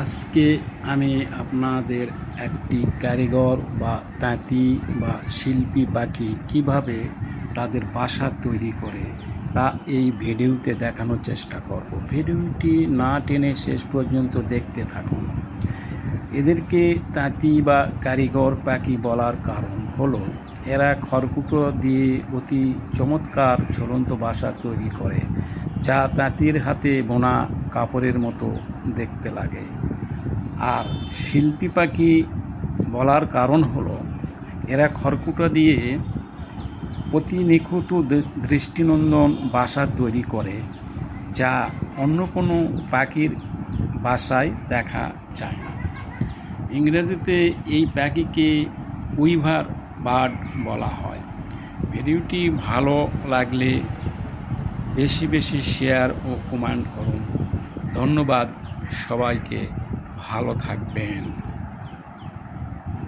আজকে আমি আপনাদের একটি কারিগর বা তাঁতি বা শিল্পী পাখি কিভাবে তাদের বাসা তৈরি করে তা এই ভিডিওতে দেখানোর চেষ্টা করব। ভিডিওটি না টেনে শেষ পর্যন্ত দেখতে থাকুন। এদেরকে তাঁতি বা কারিগর পাখি বলার কারণ হলো এরা খড়কুটো দিয়ে অতি চমৎকার ঝুলন্ত বাসা তৈরি করে, যা তাঁতির হাতে বোনা কাপড়ের মতো দেখতে লাগে। আর শিল্পী পাখি বলার কারণ হলো এরা খড়কুটো দিয়ে অতি নিখুঁত দৃষ্টিনন্দন বাসা তৈরি করে, যা অন্য কোনো পাখির বাসায় দেখা যায় না। ইংরেজিতে এই পাখিকে উইভার বার্ড বলা হয়। ভিডিওটি ভালো লাগলে বেশি বেশি শেয়ার ও কমেন্ট করুন। ধন্যবাদ সবাইকে, ভালো থাকবেন।